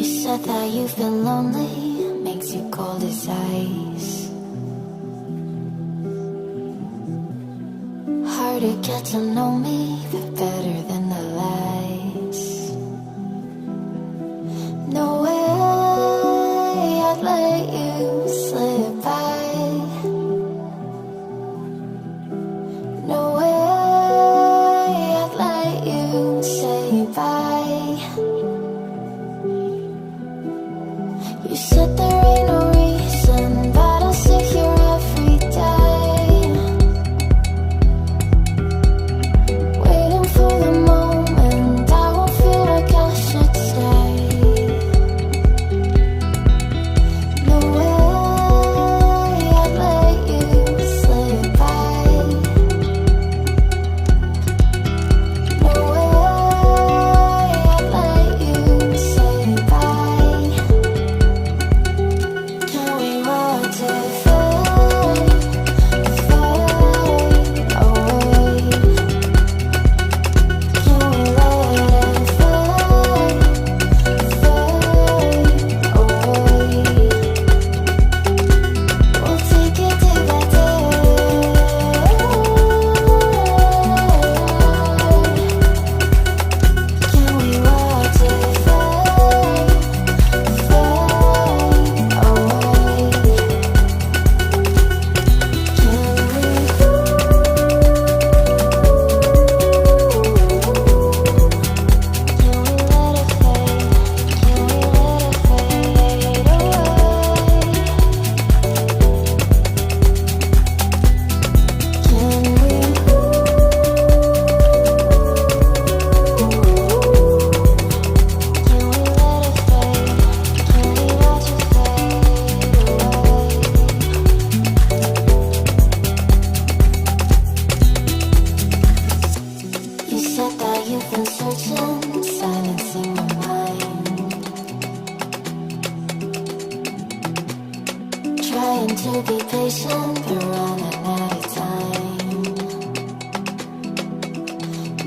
You said that you feel lonely, makes you cold as ice. Hard to get to know me, but better than the lies. No way I'd let you slip by. No way I'd let you say bye. You said there ain't no reason, but I'll sit here every day, waiting for the moment I won't feel like I should stay. No way I'd let you slip by. No way I'd let you say bye. Can we watch it fade, fade away? Can we let it fade, fade away? We'll take it day by day. Can we watch it fade, fade away? You said that you've been searching, silencing my mind, trying to be patient, but running out of time.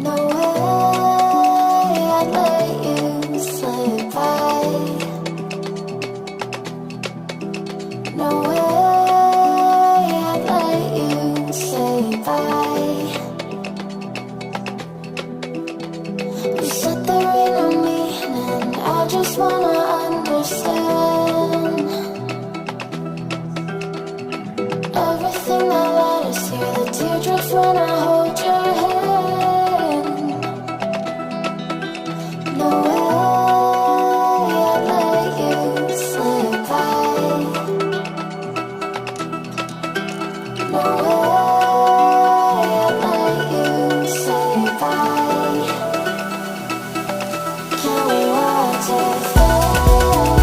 No way I'd let you slip by. No way I'd let you say bye. You said there ain't no meaning, I just wanna understand everything that led us here, the teardrops when I hold your hand. No way I'd let you slip by. No way I'd let you say bye. Can we watch it fade,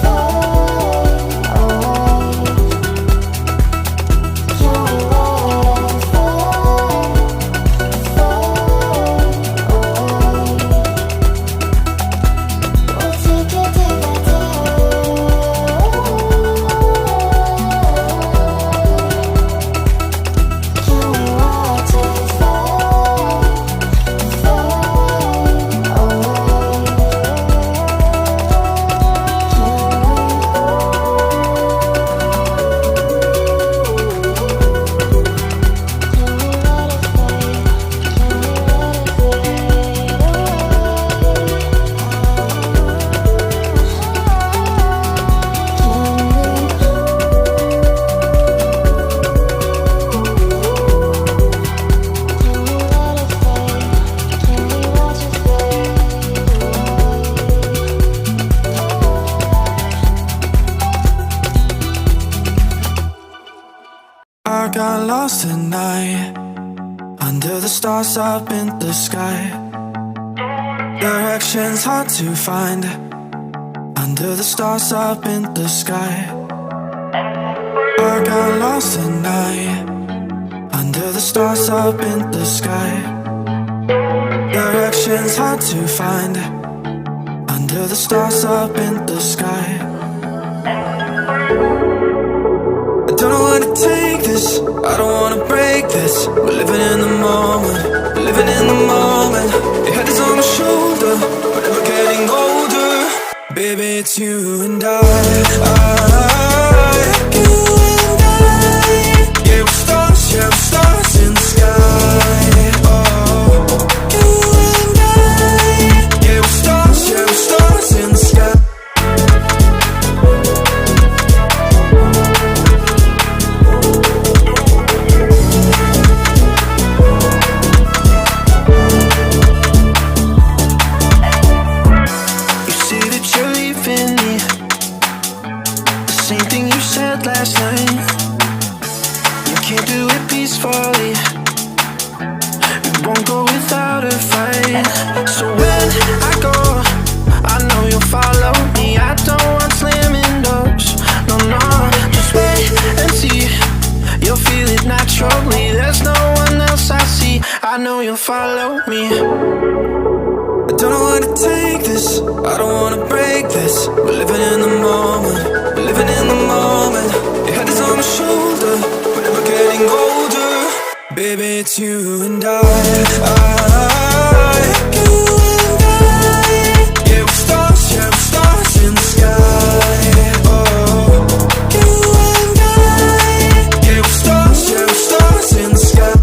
fade away? Can we let it fade, fade away? We'll take it day by day. Can we watch it fade, fade away? I got lost at night, under the stars up in the sky. Directions hard to find, under the stars up in the sky. I got lost at night, under the stars up in the sky. Directions hard to find, under the stars up in the sky. I don't know where to take this, I don't wanna break this. We're living in the moment, we're living in the moment. Your head is on my shoulder, we're never getting older. Baby, it's you and I. Yeah, we're stars, yeah, we're stars in the sky. Oh, you and I. Yeah, we're stars, yeah, we're stars in the sky. Last night, you can't do it peacefully. It won't go without a fight. So when I go, I know you'll follow me. I don't want slamming doors. No, no, just wait and see. You'll feel it naturally. There's no one else I see. I know you'll follow me. I don't know how to take this. I don't wanna break this. We're living in the moment. We're living in the moment. Your head is on my shoulder. We're never getting older. Baby, it's you and I. You and I. Yeah, we're stars, yeah, we're stars in the sky. Oh, you and I. Yeah, we're stars, yeah, we're stars in the sky.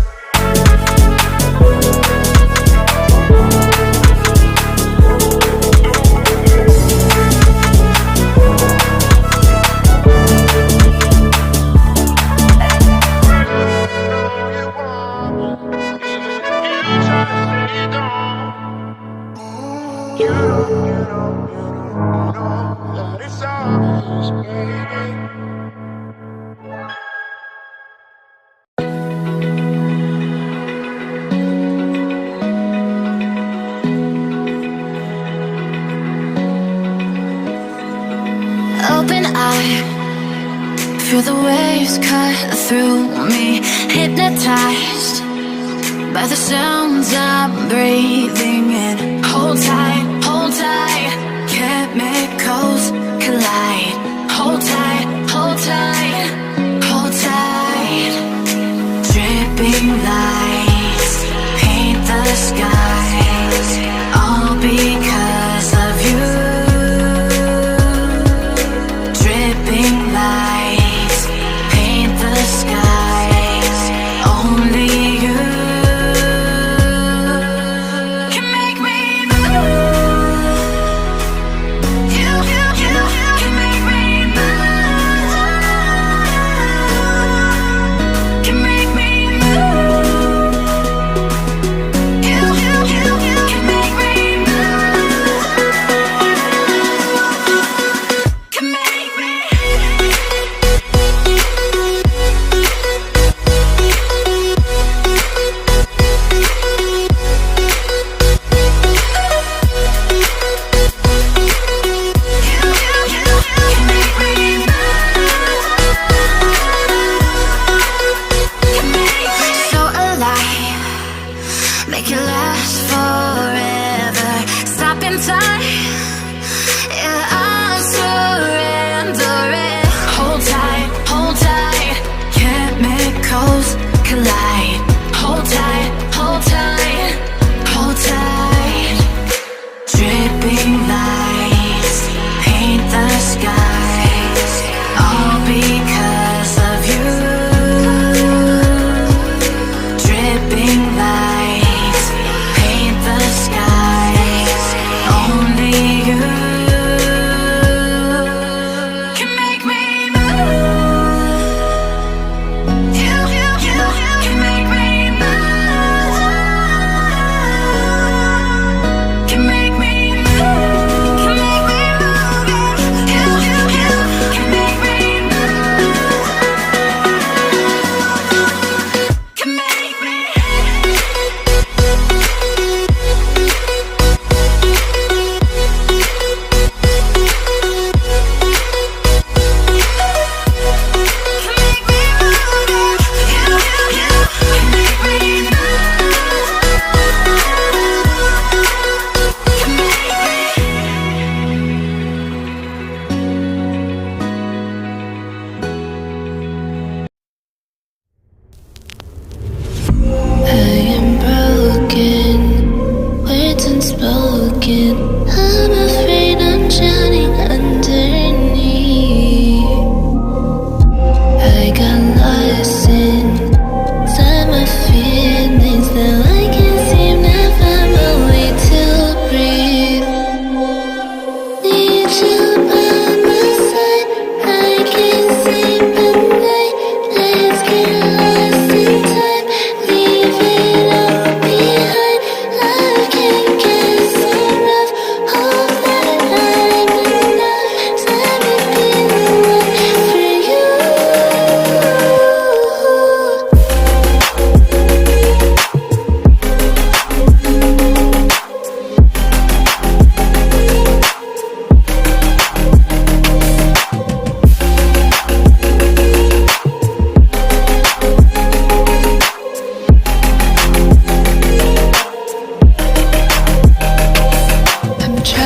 Open eye, feel the waves cut through me. Hypnotized by the sounds I'm breathing in. Hold tight,